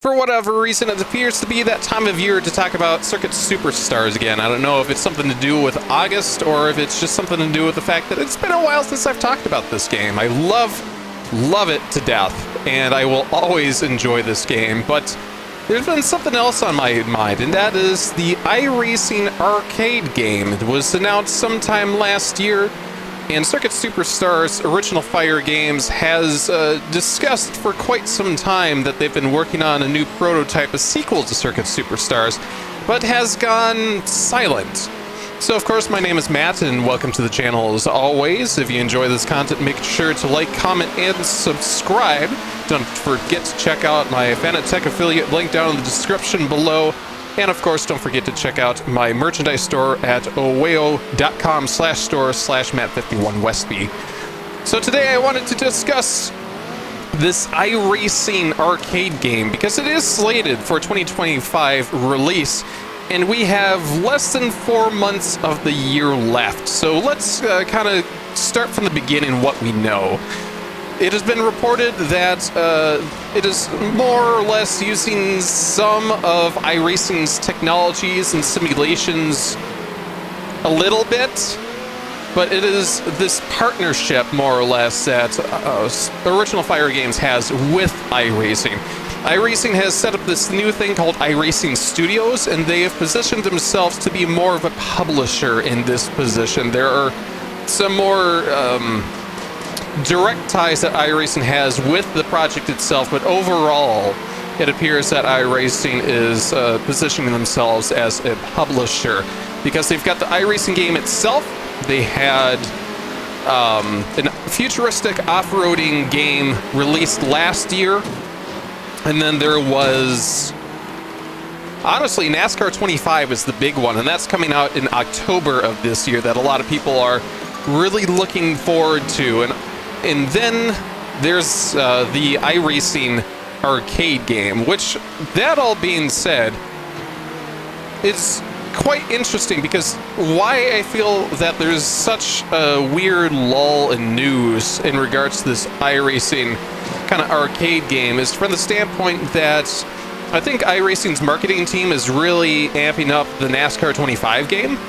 For whatever reason, it appears to be that time of year to talk about Circuit Superstars again. I don't know if it's something to do with August or if it's just something to do with the fact that it's been a while since I've talked about this game. I love it to death, and I will always enjoy this game, but there's been something else on my mind, and that is the iRacing arcade game. It was announced sometime last year, and Circuit Superstars Original Fire Games has discussed for quite some time that they've been working on a new prototype, a sequel to Circuit Superstars, but has gone silent. So of course, my name is Matt, and welcome to the channel as always. If you enjoy this content, make sure to like, comment, and subscribe. Don't forget to check out my Fanatech affiliate link down in the description below. And of course, don't forget to check out my merchandise store at oweo.com/store/Matt51Westby. So today I wanted to discuss this iRacing arcade game because it is slated for 2025 release, and we have less than 4 months of the year left. So let's kind of start from the beginning what we know. It has been reported that it is more or less using some of iRacing's technologies and simulations a little bit, but it is this partnership, more or less, that Original Fire Games has with iRacing. iRacing has set up this new thing called iRacing Studios, and they have positioned themselves to be more of a publisher in this position. There are some more direct ties that iRacing has with the project itself, but overall, it appears that iRacing is positioning themselves as a publisher because they've got the iRacing game itself. They had a futuristic off-roading game released last year, and then there was, honestly, NASCAR 25 is the big one, and that's coming out in October of this year that a lot of people are really looking forward to. And then there's the iRacing arcade game, which, that all being said, is quite interesting because why I feel that there's such a weird lull in news in regards to this iRacing kind of arcade game is from the standpoint that I think iRacing's marketing team is really amping up the NASCAR 25 game.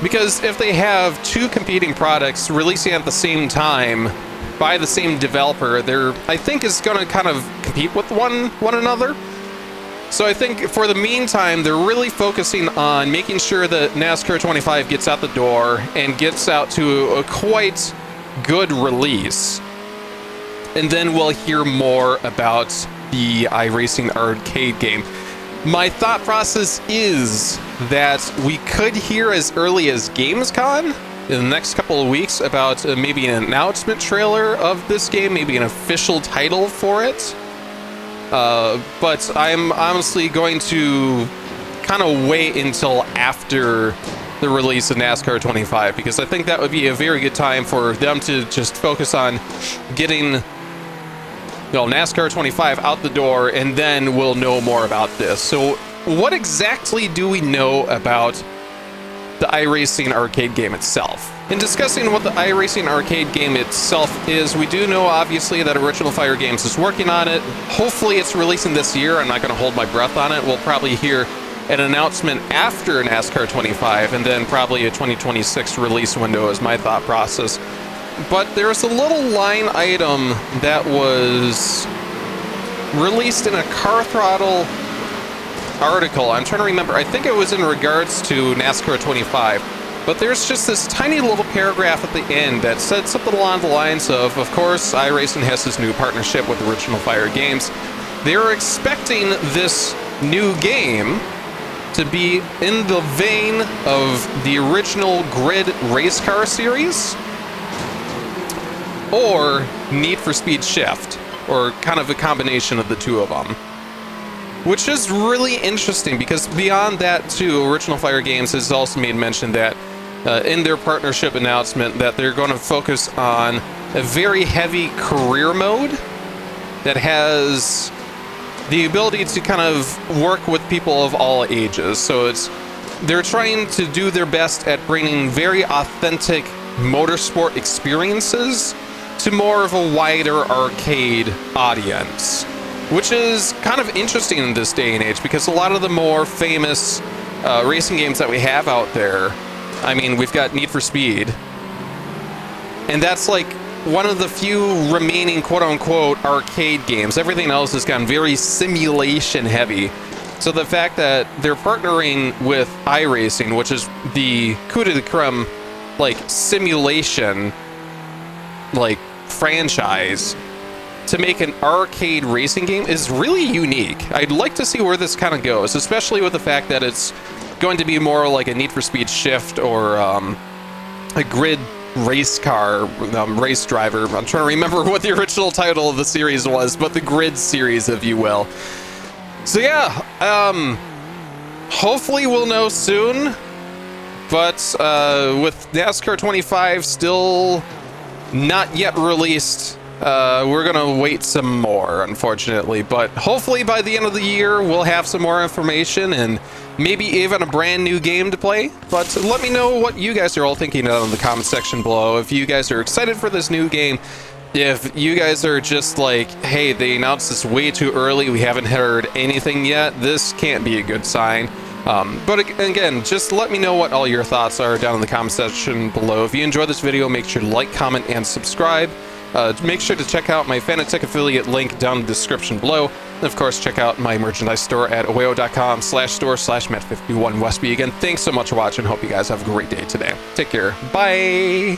Because if they have two competing products releasing at the same time by the same developer, I think is going to kind of compete with one another. So I think for the meantime, they're really focusing on making sure that NASCAR 25 gets out the door and gets out to a quite good release. And then we'll hear more about the iRacing arcade game. My thought process is that we could hear as early as Gamescom in the next couple of weeks about maybe an announcement trailer of this game, maybe an official title for it. But I'm honestly going to kind of wait until after the release of NASCAR 25 because I think that would be a very good time for them to just focus on getting NASCAR 25 out the door, and then we'll know more about this. So what exactly do we know about the iRacing arcade game itself? In discussing what the iRacing arcade game itself is, we do know obviously that Original Fire Games is working on it. Hopefully it's releasing this year. I'm not going to hold my breath on it. We'll probably hear an announcement after NASCAR 25 and then probably a 2026 release window is my thought process. But there's a little line item that was released in a Car Throttle article. I'm trying to remember. I think it was in regards to NASCAR 25. But there's just this tiny little paragraph at the end that said something along the lines of course, iRacing has this new partnership with Original Fire Games. They're expecting this new game to be in the vein of the original Grid race car series, or Need for Speed Shift, or kind of a combination of the two of them. Which is really interesting because beyond that too, Original Fire Games has also made mention that in their partnership announcement that they're going to focus on a very heavy career mode that has the ability to kind of work with people of all ages. So they're trying to do their best at bringing very authentic motorsport experiences to more of a wider arcade audience. which is kind of interesting in this day and age because a lot of the more famous racing games that we have out there, I mean, we've got Need for Speed, and that's like one of the few remaining quote-unquote arcade games. Everything else has gotten very simulation heavy. So the fact that they're partnering with iRacing, which is the coup de creme, like, simulation, like, franchise, to make an arcade racing game is really unique. I'd like to see where this kind of goes, especially with the fact that it's going to be more like a Need for Speed Shift or a grid race car, race driver. I'm trying to remember what the original title of the series was, but the grid series, if you will. So yeah, hopefully we'll know soon, but with NASCAR 25 still not yet released, we're gonna wait some more, unfortunately, but hopefully by the end of the year we'll have some more information and maybe even a brand new game to play. But let me know what you guys are all thinking down in the comment section below. If you guys are excited for this new game, if you guys are just like, hey, they announced this way too early, we haven't heard anything yet, this can't be a good sign. But again, just let me know what all your thoughts are down in the comment section below. If you enjoyed this video, make sure to like, comment, and subscribe. Make sure to check out my Fanatec affiliate link down in the description below. And of course, check out my merchandise store at oeo.com/store/Matt51Westby. Again, thanks so much for watching. Hope you guys have a great day today. Take care. Bye.